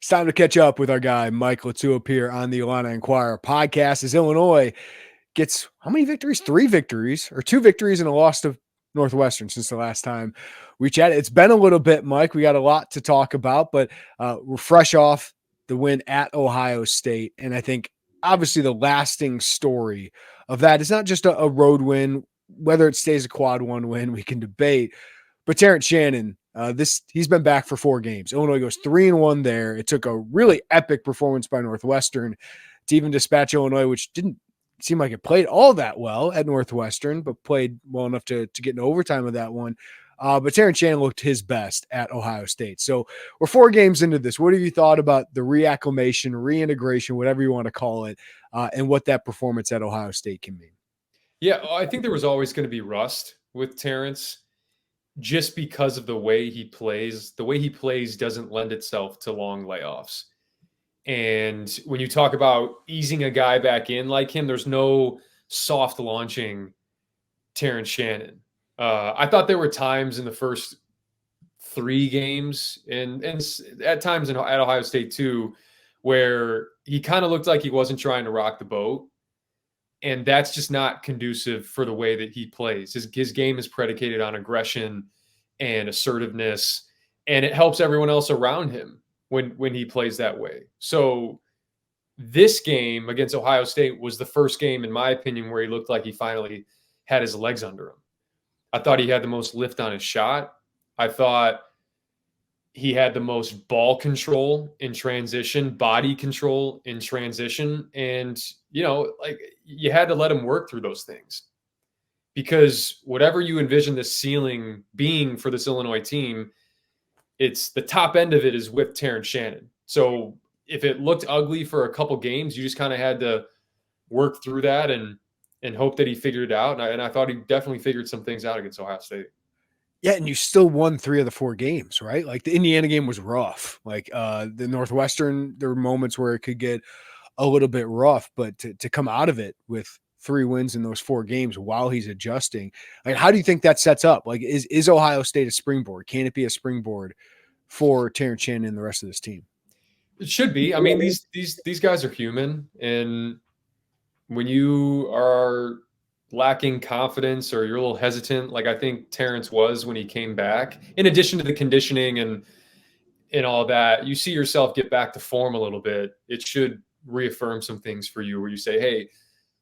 It's time to catch up with our guy, Mike LaTulip, here on the Illini Inquirer Podcast as Illinois gets how many victories? 3 victories or 2 victories and a loss to Northwestern since the last time we chatted. It's been a little bit, Mike. We got a lot to talk about, but we're fresh off the win at Ohio State. And I think obviously the lasting story of that is not just a road win, whether it stays a quad one win, we can debate. But Terrence Shannon, he's been back for 4 games. Illinois goes 3-1 there. It took a really epic performance by Northwestern to even dispatch Illinois, which didn't seem like it played all that well at Northwestern, but played well enough to get in overtime of that one. But Terrence Shannon looked his best at Ohio State. So we're 4 games into this. What have you thought about the reacclimation, reintegration, whatever you want to call it, and what that performance at Ohio State can mean? Yeah, I think there was always going to be rust with Terrence just because of the way he plays. The way he plays doesn't lend itself to long layoffs. And when you talk about easing a guy back in like him, there's no soft launching Terrence Shannon. I thought there were times in the first 3 games and at times at Ohio State too, where he kind of looked like he wasn't trying to rock the boat. And that's just not conducive for the way that he plays. His game is predicated on aggression and assertiveness, and it helps everyone else around him when he plays that way. So this game against Ohio State was the first game, in my opinion, where he looked like he finally had his legs under him. I thought he had the most lift on his shot. I thought he had the most ball control in transition, body control in transition. And, you had to let him work through those things. Because whatever you envision the ceiling being for this Illinois team, it's the top end of it is with Terrence Shannon. So if it looked ugly for a couple games, you just kind of had to work through that and hope that he figured it out. And I thought he definitely figured some things out against Ohio State. Yeah, and you still won 3 of the 4 games, right? Like the Indiana game was rough. Like the Northwestern, there were moments where it could get a little bit rough, but to come out of it with 3 wins in those 4 games while he's adjusting, like how do you think that sets up? Like is Ohio State a springboard? Can it be a springboard for Terrence Shannon and the rest of this team? It should be. I mean, these guys are human, and when you are lacking confidence or you're a little hesitant, like I think Terrence was when he came back, in addition to the conditioning and all that, you see yourself get back to form a little bit. It should reaffirm some things for you where you say, hey,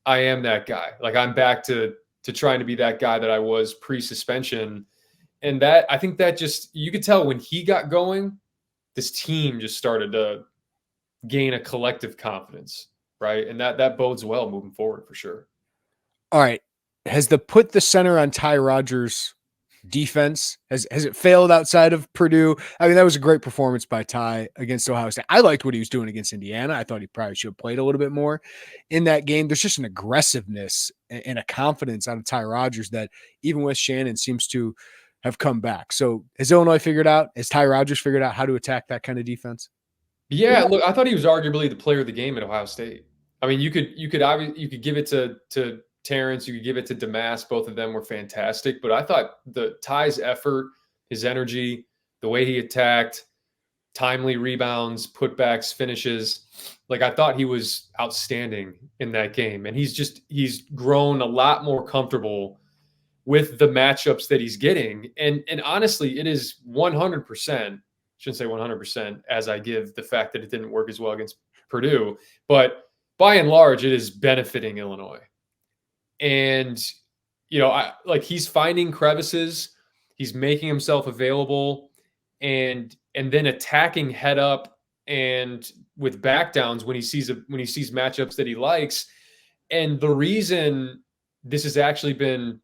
I am that guy. Like I'm back to trying to be that guy that I was pre-suspension. And that, I think that just, you could tell when he got going, this team just started to gain a collective confidence, right? And that bodes well moving forward for sure. All right. Has put the center on Ty Rodgers defense, has it failed outside of Purdue? I mean, that was a great performance by Ty against Ohio State. I liked what he was doing against Indiana. I thought he probably should have played a little bit more in that game. There's just an aggressiveness and a confidence out of Ty Rodgers that even with Shannon seems to have come back. So has Illinois figured out, has Ty Rodgers figured out how to attack that kind of defense? Yeah, look, I thought he was arguably the player of the game at Ohio State. I mean, you could give it to Terrence, you could give it to Domask. Both of them were fantastic, but I thought the Ty's effort, his energy, the way he attacked, timely rebounds, putbacks, finishes, like I thought he was outstanding in that game. And he's grown a lot more comfortable with the matchups that he's getting. And honestly, it is 100%, shouldn't say 100% as I give the fact that it didn't work as well against Purdue, but by and large, it is benefiting Illinois. And, he's finding crevices, he's making himself available and then attacking head up and with back downs when he sees matchups that he likes. And the reason this has actually been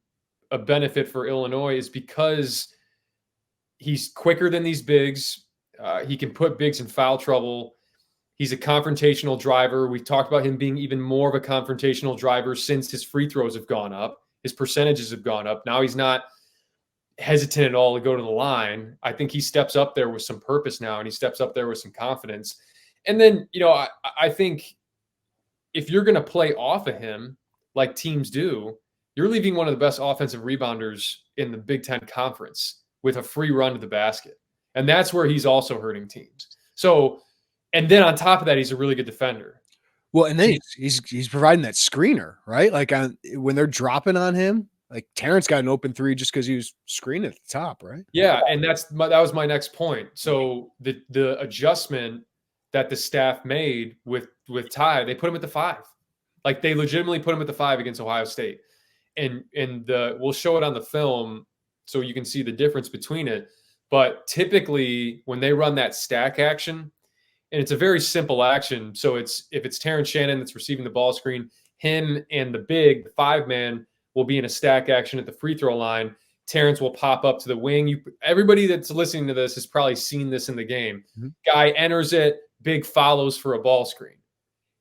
a benefit for Illinois is because he's quicker than these bigs. He can put bigs in foul trouble. He's a confrontational driver. We've talked about him being even more of a confrontational driver since his free throws have gone up. His percentages have gone up. Now he's not hesitant at all to go to the line. I think he steps up there with some purpose now, and he steps up there with some confidence. And then, I think if you're going to play off of him like teams do, you're leaving one of the best offensive rebounders in the Big Ten Conference with a free run to the basket. And that's where he's also hurting teams. So And then on top of that, he's a really good defender. Well, and then he's providing that screener, right? Like when they're dropping on him, like Terrence got an open three just because he was screening at the top, right? Yeah, and that was my next point. So the adjustment that the staff made with Ty, they put him at the 5. Like they legitimately put him at the 5 against Ohio State. And we'll show it on the film so you can see the difference between it. But typically when they run that stack action, and it's a very simple action. So if it's Terrence Shannon that's receiving the ball screen, him and the 5-man will be in a stack action at the free throw line. Terrence will pop up to the wing. Everybody that's listening to this has probably seen this in the game. Mm-hmm. Guy enters it, Big follows for a ball screen.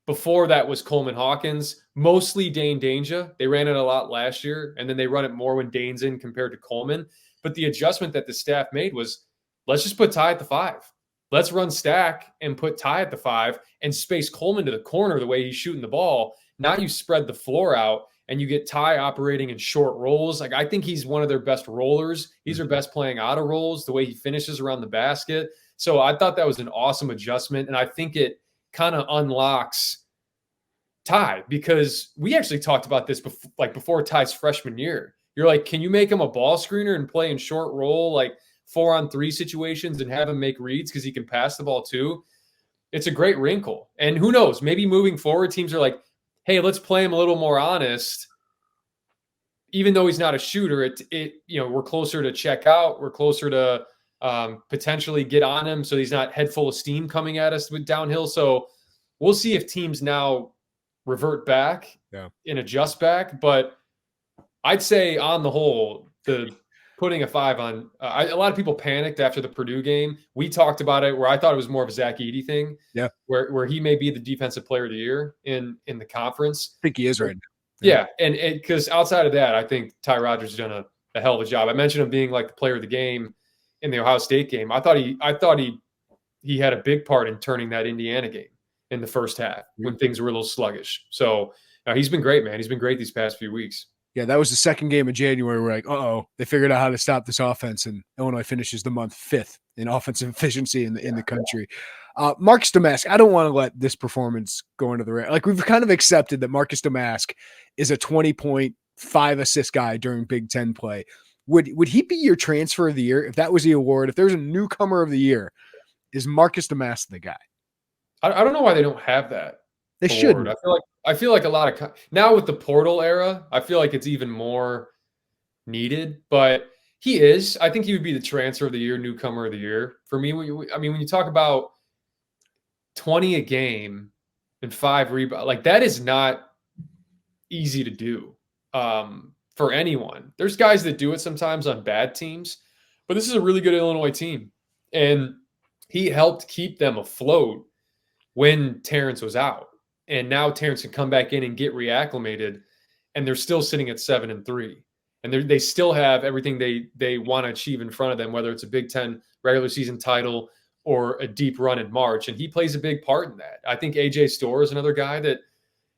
Before that was Coleman Hawkins, mostly Dane Danger. They ran it a lot last year, and then they run it more when Dane's in compared to Coleman. But the adjustment that the staff made was, let's just put Ty at the 5. Let's run stack and put Ty at the 5 and space Coleman to the corner the way he's shooting the ball. Now you spread the floor out and you get Ty operating in short rolls. Like I think he's one of their best rollers. He's their best playing out of rolls, the way he finishes around the basket. So I thought that was an awesome adjustment. And I think it kind of unlocks Ty, because we actually talked about this before Ty's freshman year. You're like, can you make him a ball screener and play in short roll, like 4-on-3 situations, and have him make reads because he can pass the ball too? It's a great wrinkle. And who knows, maybe moving forward, teams are like, hey, let's play him a little more honest. Even though he's not a shooter, we're closer to check out. We're closer to potentially get on him so he's not head full of steam coming at us with downhill. So we'll see if teams now revert back and adjust back. But I'd say on the whole, putting a 5 on a lot of people panicked after the Purdue game. We talked about it where I thought it was more of a Zach Edey thing. Yeah. Where he may be the defensive player of the year in the conference. I think he is right now. Yeah. And because outside of that, I think Ty Rodgers has done a hell of a job. I mentioned him being like the player of the game in the Ohio State game. I thought he had a big part in turning that Indiana game in the first half when things were a little sluggish. So he's been great, man. He's been great these past few weeks. Yeah, that was the second game of January. We're like, they figured out how to stop this offense, and Illinois finishes the month 5th in offensive efficiency in the country. Marcus Domask, I don't want to let this performance go into the rain. Like, we've kind of accepted that Marcus Domask is a 20-point, 5-assist guy during Big Ten play. Would he be your transfer of the year if that was the award? If there's a newcomer of the year, is Marcus Domask the guy? I don't know why they don't have that. They shouldn't. I feel like a lot of now with the portal era, I feel like it's even more needed. But he is. I think he would be the transfer of the year, newcomer of the year for me. When you talk about 20 a game and 5 rebounds, like that is not easy to do for anyone. There's guys that do it sometimes on bad teams, but this is a really good Illinois team, and he helped keep them afloat when Terrence was out. And now Terrence can come back in and get reacclimated, and they're still sitting at 7-3. And they still have everything they want to achieve in front of them, whether it's a Big Ten regular season title or a deep run in March. And he plays a big part in that. I think AJ Storr is another guy that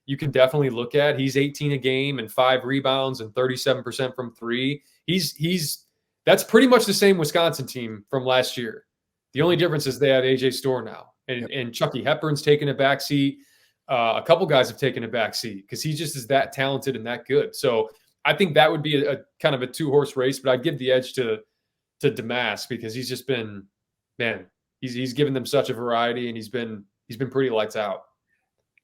you can definitely look at. He's 18 a game and 5 rebounds and 37% from 3. That's pretty much the same Wisconsin team from last year. The only difference is they have AJ Storr now. And Chucky Hepburn's taken a backseat. A couple guys have taken a backseat because he just is that talented and that good. So I think that would be a kind of a 2-horse race, but I'd give the edge to Domask because he's just been, man, he's given them such a variety, and he's been pretty lights out.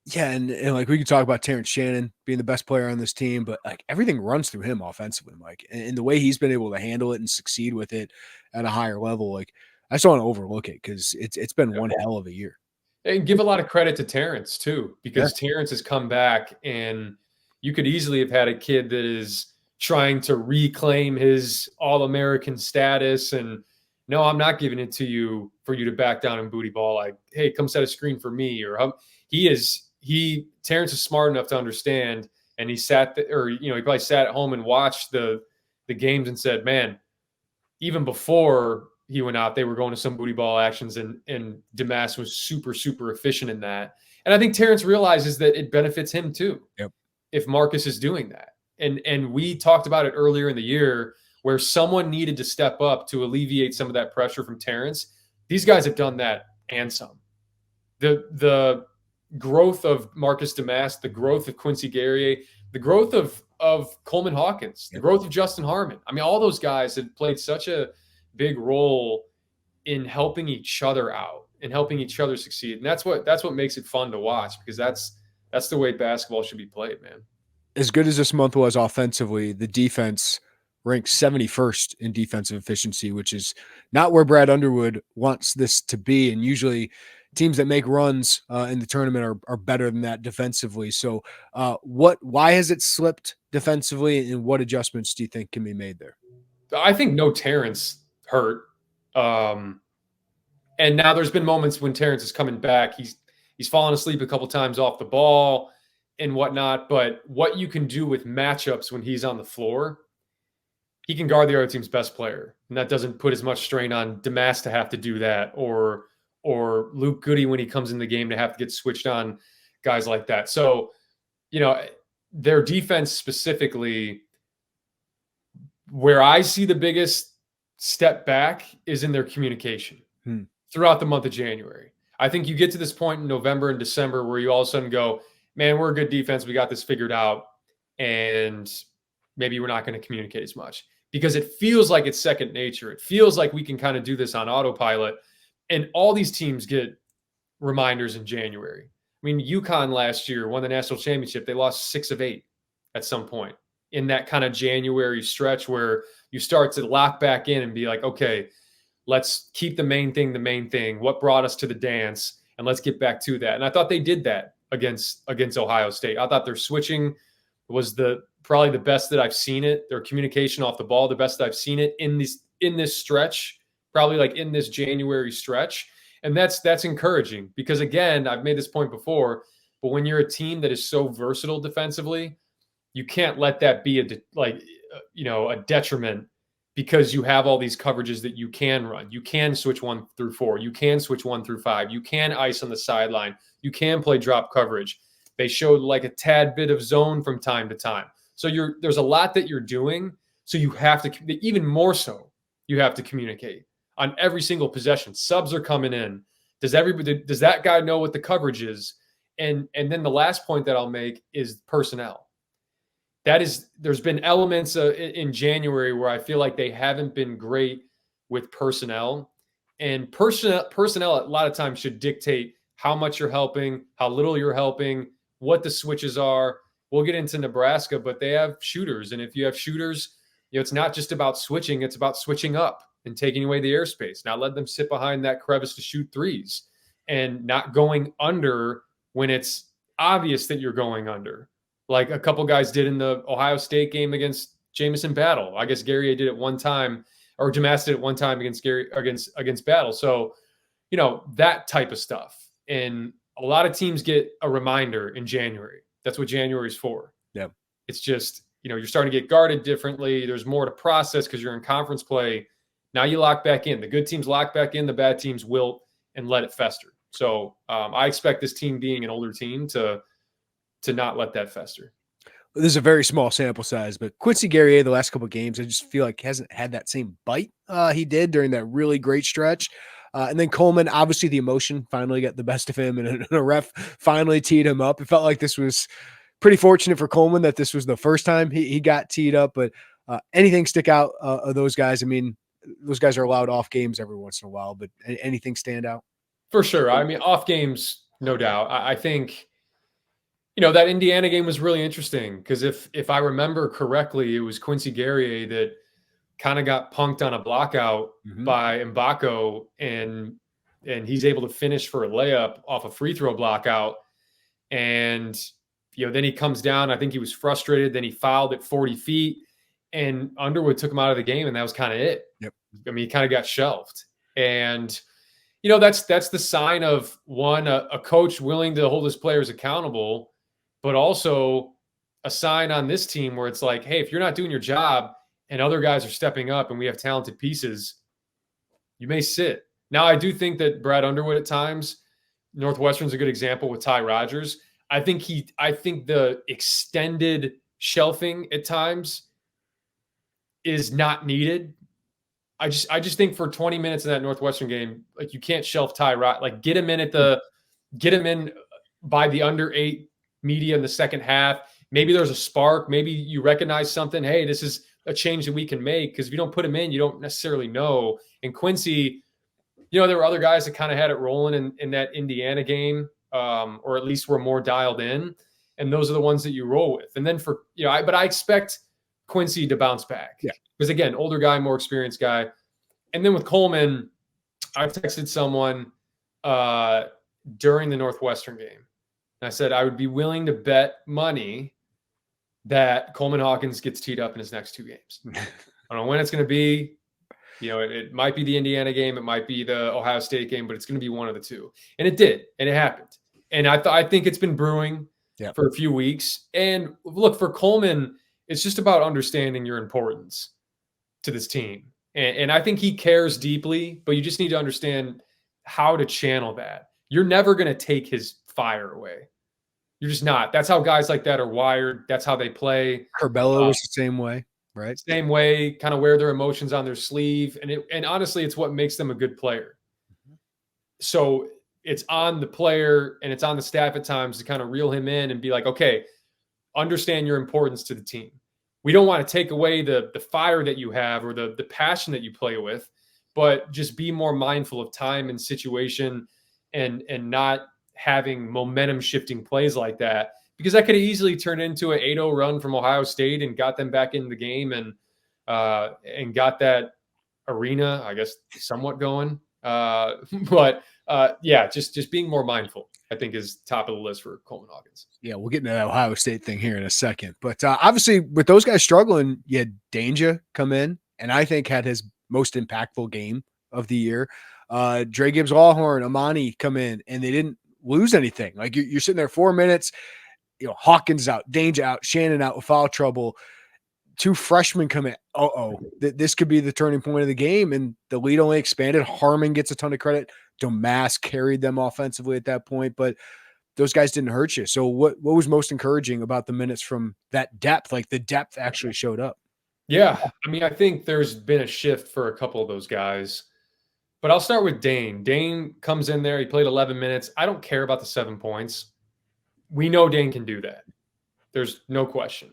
Yeah, and like we could talk about Terrence Shannon being the best player on this team, but like everything runs through him offensively, Mike, and the way he's been able to handle it and succeed with it at a higher level, like I just don't want to overlook it because it's been one hell of a year. And give a lot of credit to Terrence too, because Terrence has come back, and you could easily have had a kid that is trying to reclaim his All-American status. And no, I'm not giving it to you for you to back down and booty ball. Like, hey, come set a screen for me. Or Terrence is smart enough to understand. And he he probably sat at home and watched the games and said, man, even before he went out, they were going to some booty ball actions, and Domask was super, super efficient in that. And I think Terrence realizes that it benefits him too. Yep. If Marcus is doing that. And we talked about it earlier in the year where someone needed to step up to alleviate some of that pressure from Terrence. These guys have done that and some. the growth of Marcus Domask, the growth of Quincy Guerrier, the growth of Coleman Hawkins, the growth of Justin Harmon. I mean, all those guys have played such a big role in helping each other out and helping each other succeed. And that's what makes it fun to watch, because that's the way basketball should be played, man. As good as this month was offensively, the defense ranked 71st in defensive efficiency, which is not where Brad Underwood wants this to be. And usually teams that make runs in the tournament are better than that defensively. So why has it slipped defensively, and what adjustments do you think can be made there? I think no Terrence hurt. And now there's been moments when Terrence is coming back. He's fallen asleep a couple times off the ball and whatnot. But what you can do with matchups when he's on the floor, he can guard the other team's best player. And that doesn't put as much strain on Domask to have to do that, or Luke Goody when he comes in the game to have to get switched on, guys like that. So, their defense specifically, where I see the biggest step back is in their communication throughout the month of January. I think you get to this point in November and December where you all of a sudden go, man, we're a good defense. We got this figured out. And maybe we're not going to communicate as much, because it feels like it's second nature. It feels like we can kind of do this on autopilot. And all these teams get reminders in January. I mean, UConn last year won the national championship. They lost 6 of 8 at some point in that kind of January stretch where you start to lock back in and be like, okay, let's keep the main thing, what brought us to the dance, and let's get back to that. And I thought they did that against Ohio State. I thought their switching was probably the best that I've seen it. Their communication off the ball, the best I've seen it in this stretch, probably like in this January stretch. And that's encouraging, because again, I've made this point before, but when you're a team that is so versatile defensively, you can't let that be a detriment, because you have all these coverages that you can run. You can switch 1 through 4. You can switch 1 through 5. You can ice on the sideline. You can play drop coverage. They showed like a tad bit of zone from time to time. So there's a lot that you're doing. So you have to, even more so, you have to communicate on every single possession. Subs are coming in. Does that guy know what the coverage is? And then the last point that I'll make is personnel. There's been elements in January where I feel like they haven't been great with personnel, and personnel a lot of times should dictate how much you're helping, how little you're helping, what the switches are. We'll get into Nebraska, but they have shooters. And if you have shooters, it's not just about switching, it's about switching up and taking away the airspace, not letting them sit behind that crevice to shoot threes, and not going under when it's obvious that you're going under, like a couple guys did in the Ohio State game against Jamison Battle. I guess Guerrier did it one time, or Domask did it one time against Battle. So, that type of stuff. And a lot of teams get a reminder in January. That's what January is for. Yeah. It's just, you're starting to get guarded differently. There's more to process because you're in conference play. Now you lock back in. The good teams lock back in. The bad teams wilt and let it fester. So I expect this team, being an older team, to not let that fester. This is a very small sample size, but Quincy Guerrier, the last couple of games, I just feel like hasn't had that same bite he did during that really great stretch. And then Coleman, obviously the emotion finally got the best of him, and a ref finally teed him up. It felt like this was pretty fortunate for Coleman that this was the first time he got teed up. But anything stick out of those guys? I mean, those guys are allowed off games every once in a while, but anything stand out? For sure. I mean, off games, no doubt. I think, that Indiana game was really interesting, because if I remember correctly, it was Quincy Guerrier that kind of got punked on a blockout by Mbako, and he's able to finish for a layup off a free throw blockout. And, then he comes down. I think he was frustrated. Then he fouled at 40 feet, and Underwood took him out of the game, and that was kind of it. Yep. I mean, he kind of got shelved. And, that's the sign of, one, a coach willing to hold his players accountable, but also a sign on this team where it's like, hey, if you're not doing your job and other guys are stepping up and we have talented pieces, you may sit. Now, I do think that Brad Underwood at times, Northwestern's a good example with Ty Rodgers. I think the extended shelving at times is not needed. I just think for 20 minutes in that Northwestern game, like, you can't shelf Ty Rodgers. Like, get him in at the get him in by the under 8 media in the second half. Maybe there's a spark. Maybe you recognize something. Hey, this is a change that we can make, because if you don't put him in, you don't necessarily know. And Quincy, there were other guys that kind of had it rolling in that Indiana game, or at least were more dialed in. And those are the ones that you roll with. And then but I expect Quincy to bounce back. Yeah. Because again, older guy, more experienced guy. And then with Coleman, I texted someone during the Northwestern game. And I said, I would be willing to bet money that Coleman Hawkins gets teed up in his next 2 games. I don't know when it's going to be. It might be the Indiana game. It might be the Ohio State game, but it's going to be one of the two. And it did. And it happened. And I think it's been brewing for a few weeks. And look, for Coleman, it's just about understanding your importance to this team. And I think he cares deeply, but you just need to understand how to channel that. You're never going to take his fire away. You're just not. That's how guys like that are wired. That's how they play. Curbelo was the same way, right? Same way, kind of wear their emotions on their sleeve. And honestly, it's what makes them a good player. So it's on the player and it's on the staff at times to kind of reel him in and be like, okay, understand your importance to the team. We don't want to take away the fire that you have or the passion that you play with, but just be more mindful of time and situation and not having momentum shifting plays like that, because that could have easily turned into an 8-0 run from Ohio State and got them back in the game and got that arena, I guess, somewhat going. Just being more mindful, I think, is top of the list for Coleman Hawkins. Yeah, we'll get into that Ohio State thing here in a second. But obviously, with those guys struggling, you had Danger come in, and I think had his most impactful game of the year. Dre Gibbs-Allhorn, Amani come in, and they didn't lose anything. Like you're sitting there 4 minutes, Hawkins out, Danger out, Shannon out with foul trouble. 2 freshmen come in. This could be the turning point of the game, and the lead only expanded. Harmon gets a ton of credit. Domask carried them offensively at that point, but those guys didn't hurt you. So what was most encouraging about the minutes from that depth? Like the depth actually showed up. Yeah. I mean, I think there's been a shift for a couple of those guys, but I'll start with Dane. Dane comes in there. He played 11 minutes. I don't care about the 7 points. We know Dane can do that. There's no question.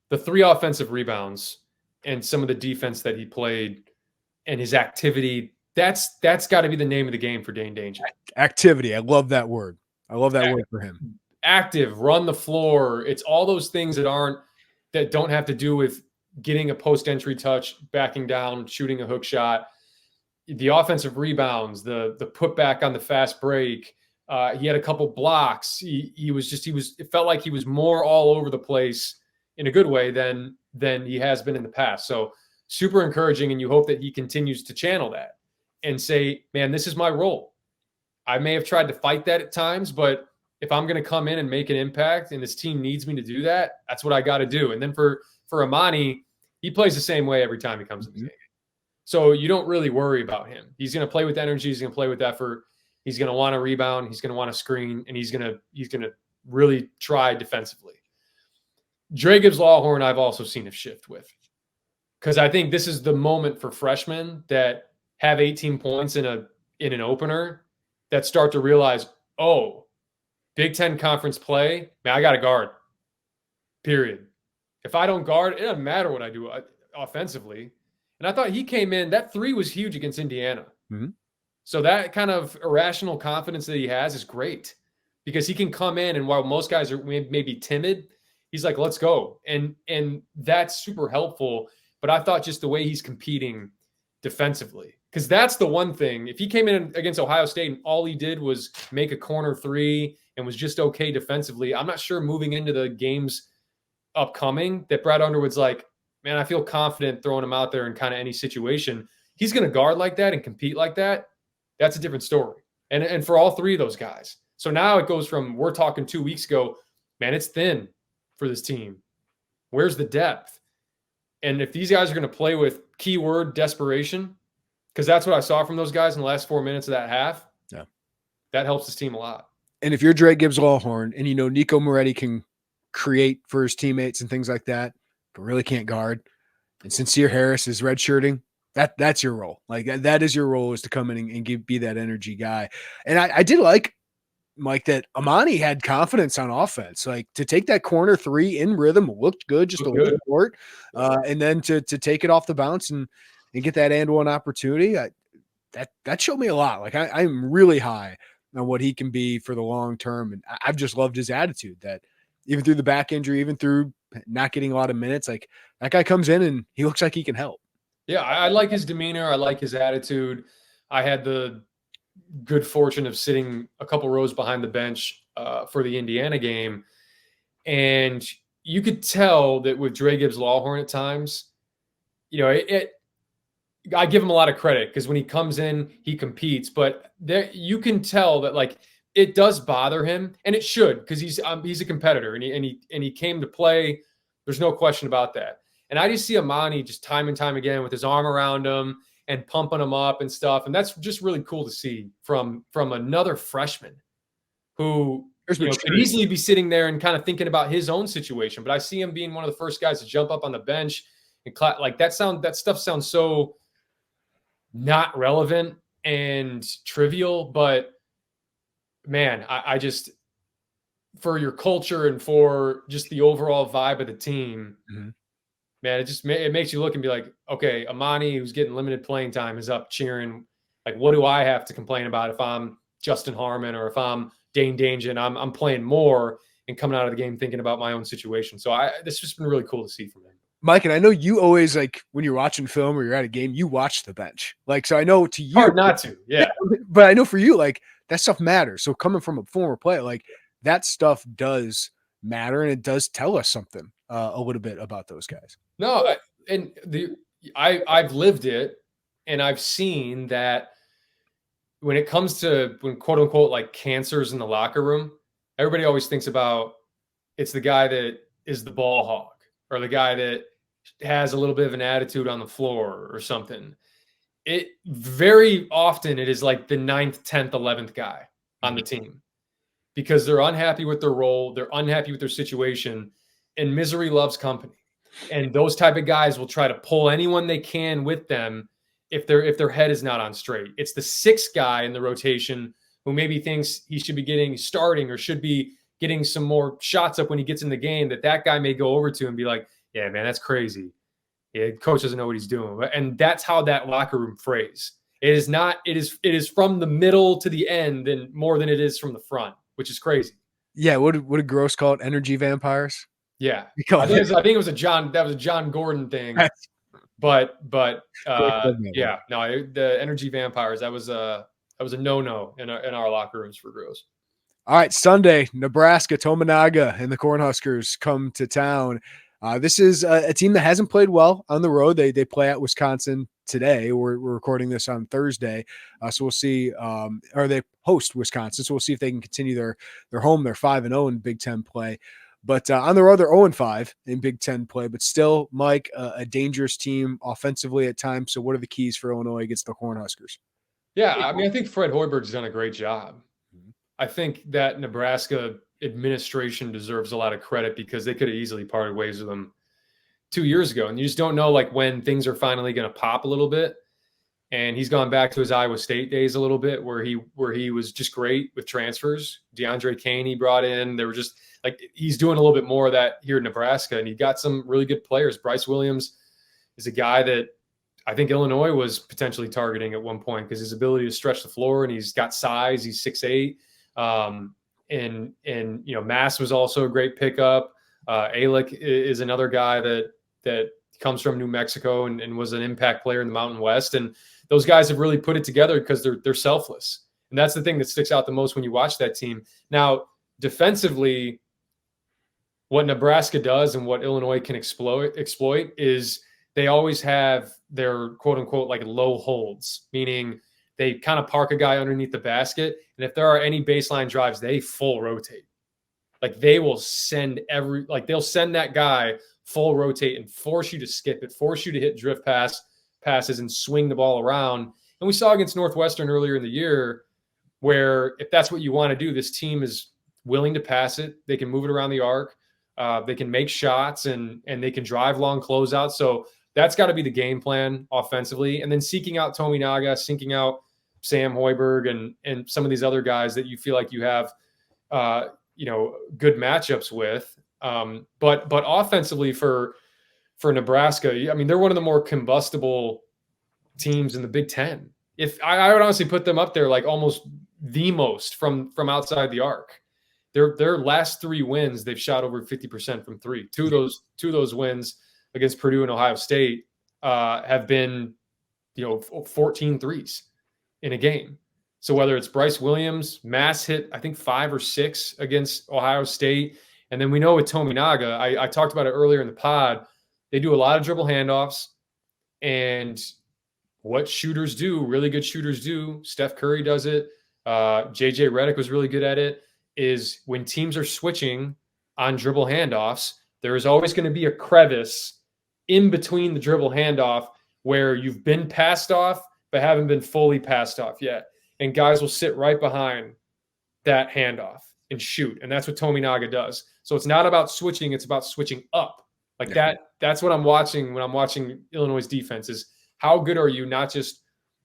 The 3 offensive rebounds and some of the defense that he played and his activity, that's got to be the name of the game for Dane Danger. Activity. I love that word. I love that word for him. Active, run the floor. It's all those things that don't have to do with getting a post-entry touch, backing down, shooting a hook shot. The offensive rebounds, the putback on the fast break. He had a couple blocks. It felt like he was more all over the place in a good way than he has been in the past. So super encouraging. And you hope that he continues to channel that and say, man, this is my role. I may have tried to fight that at times, but if I'm going to come in and make an impact and this team needs me to do that, that's what I got to do. And then for Amani, he plays the same way every time he comes in the game. So you don't really worry about him. He's going to play with energy. He's going to play with effort. He's going to want to rebound. He's going to want to screen, and he's going to really try defensively. Dre Gibbs-Allhorn, I've also seen a shift with, because I think this is the moment for freshmen that have 18 points in an opener that start to realize, oh, Big Ten conference play, man, I got to guard. Period. If I don't guard, it doesn't matter what I do offensively. And I thought he came in, that 3 was huge against Indiana. Mm-hmm. So that kind of irrational confidence that he has is great, because he can come in, and while most guys are maybe timid, he's like, let's go. And that's super helpful. But I thought just the way he's competing defensively, because that's the one thing. If he came in against Ohio State and all he did was make a corner 3 and was just okay defensively, I'm not sure moving into the games upcoming that Brad Underwood's like, man, I feel confident throwing him out there in kind of any situation. He's going to guard like that and compete like that. That's a different story. And for all 3 of those guys. So now it goes from, we're talking 2 weeks ago, man, it's thin for this team. Where's the depth? And if these guys are going to play with keyword desperation, because that's what I saw from those guys in the last 4 minutes of that half, that helps this team a lot. And if you're Dre Gibbs-Allhorn and Nico Moretti can create for his teammates and things like that, but really can't guard, and Sincere Harris is redshirting, that's your role. Like that is your role, is to come in and be that energy guy. And I did like Mike, that Amani had confidence on offense. Like to take that corner three in rhythm looked good, just a little short, and then to take it off the bounce and get that and one opportunity. That showed me a lot. Like I'm really high on what he can be for the long term, and I've just loved his attitude. That even through the back injury, even through not getting a lot of minutes, like that guy comes in and he looks like he can help. Yeah, I like his demeanor. I like his attitude. I had the good fortune of sitting a couple rows behind the bench for the Indiana game. And you could tell that with Dre Gibbs Lawhorn at times, I give him a lot of credit because when he comes in, he competes. But there, you can tell that like it does bother him, and it should because he's a competitor and he came to play. There's no question about that. And I just see Amani just time and time again with his arm around him and pumping him up and stuff. And that's just really cool to see from another freshman who could easily be sitting there and kind of thinking about his own situation. But I see him being one of the first guys to jump up on the bench and like that stuff sounds so not relevant and trivial. But man, I just, for your culture and for just the overall vibe of the team, man, it makes you look and be like, okay, Amani, who's getting limited playing time, is up cheering. Like, what do I have to complain about if I'm Justin Harmon or if I'm Dane Danger and I'm playing more and coming out of the game thinking about my own situation? So this has just been really cool to see from him. Mike, and I know you always, like, when you're watching film or you're at a game, you watch the bench. Like, so I know to you. Hard not to, yeah. But I know for you, like, that stuff matters. So coming from a former player, like, that stuff does matter, and it does tell us something a little bit about those guys. No, I've lived it, and I've seen that when it comes to quote unquote like cancers in the locker room, everybody always thinks about it's the guy that is the ball hog or the guy that has a little bit of an attitude on the floor or something. It very often it is like the 9th, 10th, 11th guy on the team because they're unhappy with their role, they're unhappy with their situation, and misery loves company. And those type of guys will try to pull anyone they can with them if their head is not on straight. It's the 6th guy in the rotation who maybe thinks he should be getting starting or should be getting some more shots up when he gets in the game, that guy may go over to and be like, yeah, man, that's crazy. Yeah, coach doesn't know what he's doing. And that's how that locker room phrase. It is from the middle to the end and more than it is from the front, which is crazy. Yeah, what did Gross call it? Energy vampires? Yeah, I think it was a John Gordon thing, but yeah, no, the energy vampires, that was a no in our locker rooms for Gross. All right, Sunday, Nebraska, Tominaga, and the Cornhuskers come to town. This is a team that hasn't played well on the road. They play at Wisconsin today. We're recording this on Thursday, so we'll see. Or they host Wisconsin, so we'll see if they can continue their home. They're 5-0 in Big Ten play. But on the road, they're 0-5 in Big Ten play. But still, Mike, a dangerous team offensively at times. So what are the keys for Illinois against the Cornhuskers? Yeah, I mean, I think Fred Hoiberg's done a great job. I think that Nebraska administration deserves a lot of credit because they could have easily parted ways with them 2 years ago. And you just don't know like when things are finally going to pop a little bit. And he's gone back to his Iowa State days a little bit where he was just great with transfers. DeAndre Kane he brought in. They were just like he's doing a little bit more of that here in Nebraska. And he got some really good players. Bryce Williams is a guy that I think Illinois was potentially targeting at one point because his ability to stretch the floor and he's got size. He's 6'8". And Mass was also a great pickup. Alec is another guy that comes from New Mexico and was an impact player in the Mountain West. And those guys have really put it together because they're selfless. And that's the thing that sticks out the most when you watch that team. Now, defensively, what Nebraska does and what Illinois can exploit is they always have their quote unquote like low holds, meaning they kind of park a guy underneath the basket. And if there are any baseline drives, they full rotate. Like they will send they'll send that guy full rotate and force you to skip it, force you to hit drift passes and swing the ball around. And we saw against Northwestern earlier in the year where if that's what you want to do, this team is willing to pass it. They can move it around the arc. They can make shots and they can drive long closeouts. So that's got to be the game plan offensively. And then seeking out Tominaga, seeking out Sam Hoiberg and some of these other guys that you feel like you have good matchups with. But offensively for Nebraska, I mean, they're one of the more combustible teams in the Big Ten. If I would honestly put them up there, like almost the most from outside the arc. Their last 3 wins, they've shot over 50% from three. Two of those wins against Purdue and Ohio State have been 14 threes in a game. So whether it's Bryce Williams, Mass hit, I think 5 or 6 against Ohio State. And then we know with Tominaga, I talked about it earlier in the pod, they do a lot of dribble handoffs. And what shooters do, really good shooters do, Steph Curry does it, JJ Redick was really good at it, is when teams are switching on dribble handoffs, there is always going to be a crevice in between the dribble handoff where you've been passed off but haven't been fully passed off yet. And guys will sit right behind that handoff and shoot. And that's what Tominaga does. So it's not about switching, it's about switching up. Like that's what I'm watching when I'm watching Illinois' defense is how good are you not just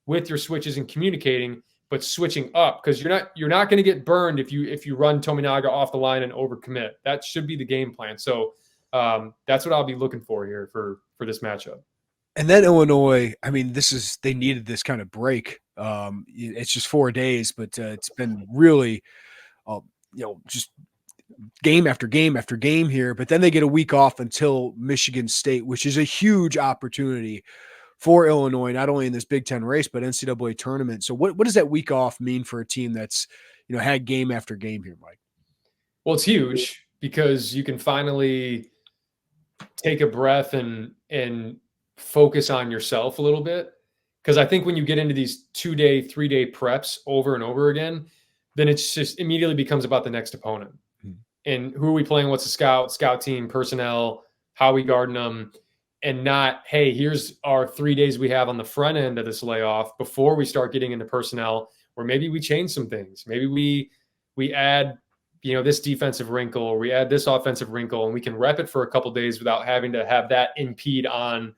with your switches and communicating, but switching up, because you're not going to get burned if you run Tominaga off the line and overcommit. That should be the game plan. So that's what I'll be looking for here for this matchup. And then Illinois, I mean, they needed this kind of break. It's just 4 days, but it's been really, just game after game after game here. But then they get a week off until Michigan State, which is a huge opportunity for Illinois, not only in this Big Ten race, but NCAA tournament. So what does that week off mean for a team that's, had game after game here, Mike? Well, it's huge because you can finally take a breath and focus on yourself a little bit. Because I think when you get into these 2-day, 3-day preps over and over again, then it's just immediately becomes about the next opponent. And who are we playing? What's the scout team, personnel, how we guarding them, and not, hey, here's our 3 days we have on the front end of this layoff before we start getting into personnel, where maybe we change some things. Maybe we add, this defensive wrinkle, or we add this offensive wrinkle, and we can rep it for a couple days without having to have that impede on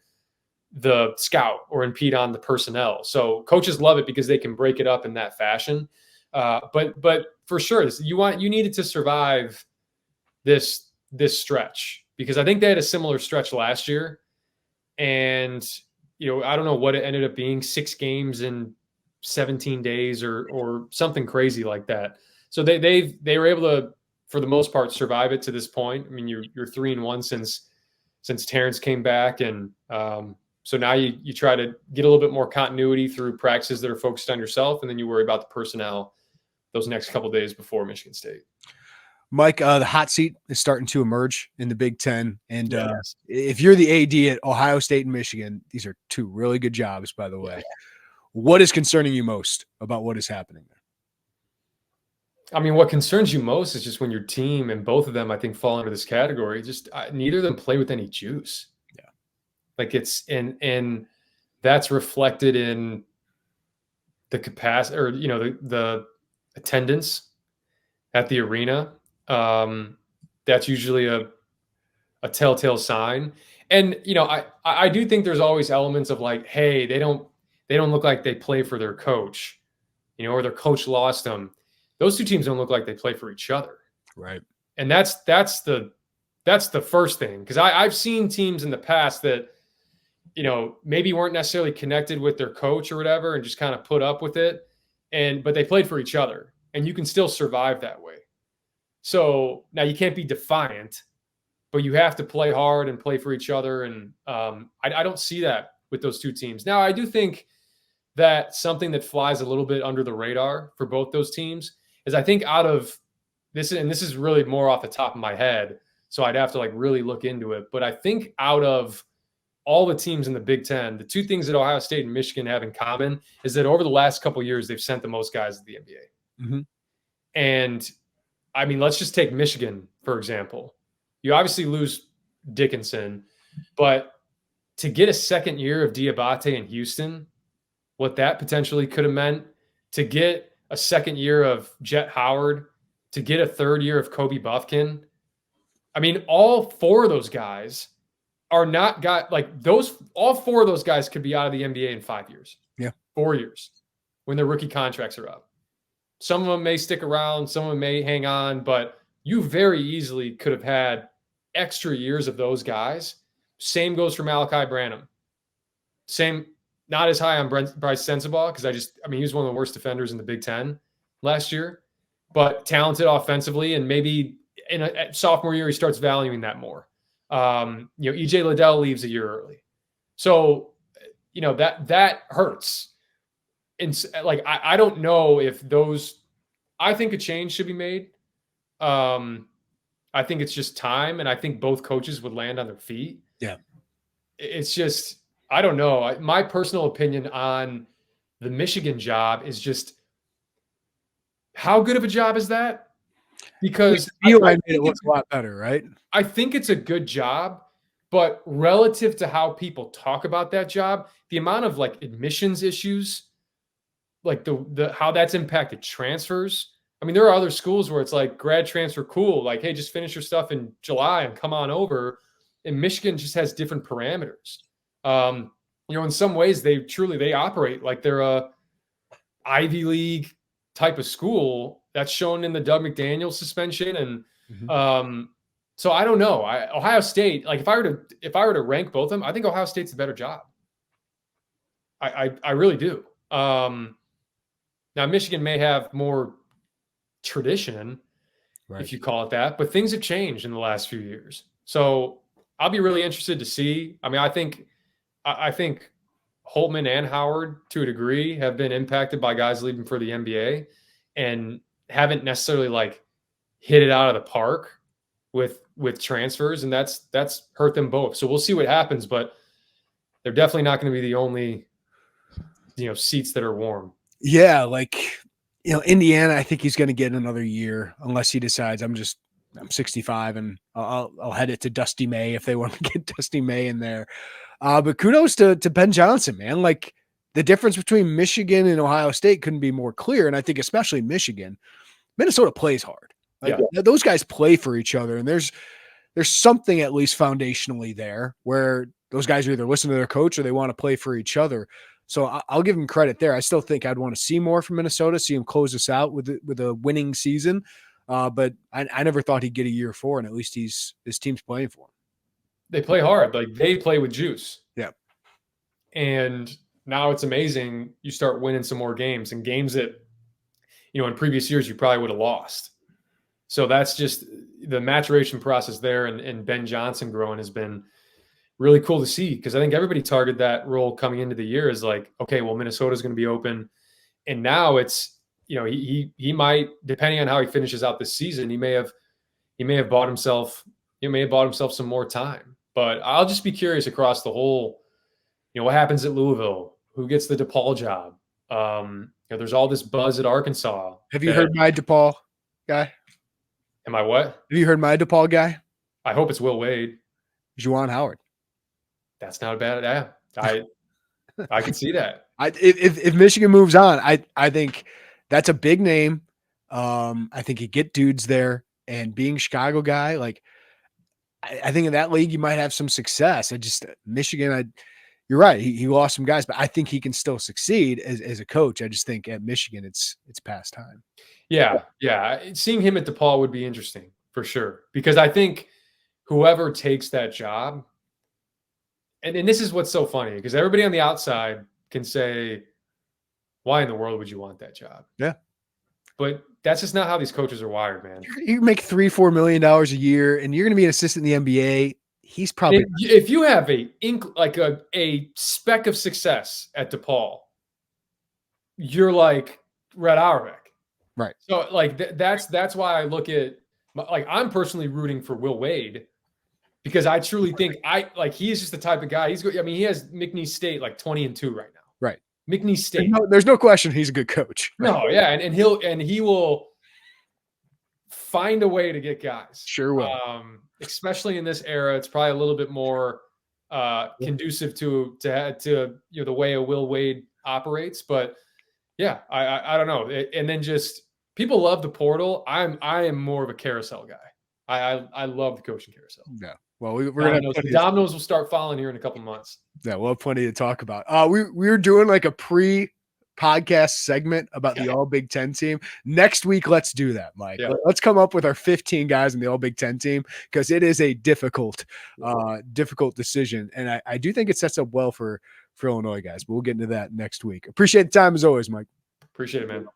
the scout or impede on the personnel. So coaches love it because they can break it up in that fashion. But for sure, you needed to survive this stretch, because I think they had a similar stretch last year. And, I don't know what it ended up being, 6 games in 17 days or something crazy like that. So they were able to, for the most part, survive it to this point. I mean, you're 3-1 since Terrence came back. And so now you try to get a little bit more continuity through practices that are focused on yourself. And then you worry about the personnel those next couple of days before Michigan State. Mike, the hot seat is starting to emerge in the Big Ten. And if you're the AD at Ohio State and Michigan, these are 2 really good jobs, by the way. Yeah. What is concerning you most about what is happening there? I mean, what concerns you most is just when your team, and both of them, I think, fall into this category, just neither of them play with any juice. Yeah. Like it's, and that's reflected in the capacity, or, the attendance at the arena. That's usually a telltale sign. And, I do think there's always elements of like, hey, they don't look like they play for their coach, or their coach lost them. Those 2 teams don't look like they play for each other. Right. And that's the first thing. Cause I've seen teams in the past that, maybe weren't necessarily connected with their coach or whatever, and just kind of put up with it. But they played for each other, and you can still survive that way. So now you can't be defiant, but you have to play hard and play for each other. And I don't see that with those 2 teams. Now, I do think that something that flies a little bit under the radar for both those teams is, I think, out of this, and this is really more off the top of my head, so I'd have to really look into it. But I think out of all the teams in the Big Ten, the 2 things that Ohio State and Michigan have in common is that over the last couple of years, they've sent the most guys to the NBA. Mm-hmm. And I mean, let's just take Michigan, for example. You obviously lose Dickinson, but to get a second year of Diabate in Houston, what that potentially could have meant, to get a second year of Jet Howard, to get a third year of Kobe Buffkin. I mean, all 4 of those guys are not all 4 of those guys could be out of the NBA in 5 years. Yeah. 4 years when their rookie contracts are up. Some of them may stick around, some of them may hang on, but you very easily could have had extra years of those guys. Same goes for Malachi Branham. Same, not as high on Bryce Sensabaugh because he was one of the worst defenders in the Big Ten last year, but talented offensively, and maybe in a sophomore year he starts valuing that more. EJ Liddell leaves a year early, so that hurts. And like I don't know if those. I think a change should be made. I think it's just time, and I think both coaches would land on their feet. Yeah, it's just I don't know. My personal opinion on the Michigan job is just how good of a job is that? Because it looks a lot better, right? I think it's a good job, but relative to how people talk about that job, the amount of like admissions issues, like the how that's impacted transfers. I mean, there are other schools where it's like grad transfer, cool. Like, hey, just finish your stuff in July and come on over. And Michigan just has different parameters. In some ways they operate like they're a Ivy League type of school. That's shown in the Doug McDaniel suspension. And so I don't know. Ohio State, like if I were to rank both of them, I think Ohio State's a better job. I really do. Now Michigan may have more tradition, right, if you call it that, but things have changed in the last few years. So I'll be really interested to see. I mean, I think Holtman and Howard, to a degree, have been impacted by guys leaving for the NBA and haven't necessarily like hit it out of the park with transfers, and that's hurt them both. So we'll see what happens, but they're definitely not going to be the only seats that are warm. Yeah, like Indiana, I think he's going to get another year unless he decides I'm 65 and I'll head it to Dusty May if they want to get Dusty May in there. But kudos to Ben Johnson, man. Like the difference between Michigan and Ohio State couldn't be more clear. And I think especially Michigan, Minnesota plays hard. Like, those guys play for each other. And there's something at least foundationally there where those guys are either listen to their coach or they want to play for each other. So I'll give him credit there. I still think I'd want to see more from Minnesota, see him close this out with a winning season. But I never thought he'd get a year 4, and at least his team's playing for him. They play hard. Like they play with juice. Yeah. And now it's amazing. You start winning some more games, and games that, in previous years you probably would have lost. So that's just the maturation process there. And Ben Johnson growing has been really cool to see, because I think everybody targeted that role coming into the year as like, okay, well, Minnesota's going to be open. And now it's, he might, depending on how he finishes out this season, he may have bought himself some more time. But I'll just be curious across the whole, what happens at Louisville, who gets the DePaul job. There's all this buzz at Arkansas. Have you heard my DePaul guy? Am I what? Have you heard my DePaul guy? I hope it's Will Wade. Juwan Howard. That's not a bad idea. I can see that. If Michigan moves on, I think that's a big name. I think you get dudes there, and being a Chicago guy, like I think in that league you might have some success. Michigan, you're right. He lost some guys, but I think he can still succeed as a coach. I just think at Michigan it's past time. Yeah. Seeing him at DePaul would be interesting for sure, because I think whoever takes that job. And this is what's so funny, because everybody on the outside can say, why in the world would you want that job? Yeah. But that's just not how these coaches are wired, man. You make $3-4 million a year, and you're going to be an assistant in the NBA. He's probably if you have a speck of success at DePaul, you're like Red Auerbach. Right. So like that's why I look at I'm personally rooting for Will Wade, because I truly think he is just the type of guy. He has McNeese State 20-2 right now. Right. McNeese State. There's no question he's a good coach. Right? No, yeah, and he will find a way to get guys. Sure will. Especially in this era, it's probably a little bit more conducive to the way a Will Wade operates. But yeah, I don't know. And then just people love the portal. I am more of a carousel guy. I love the coaching carousel. Yeah. Well, we're going to the dominoes will start falling here in a couple months. Yeah, we'll have plenty to talk about. We were doing like a pre podcast segment about the All Big Ten team. Next week, let's do that, Mike. Yeah. Let's come up with our 15 guys in the All Big Ten team, because it is a difficult decision. And I do think it sets up well for Illinois guys, but we'll get into that next week. Appreciate the time as always, Mike. Appreciate it, man.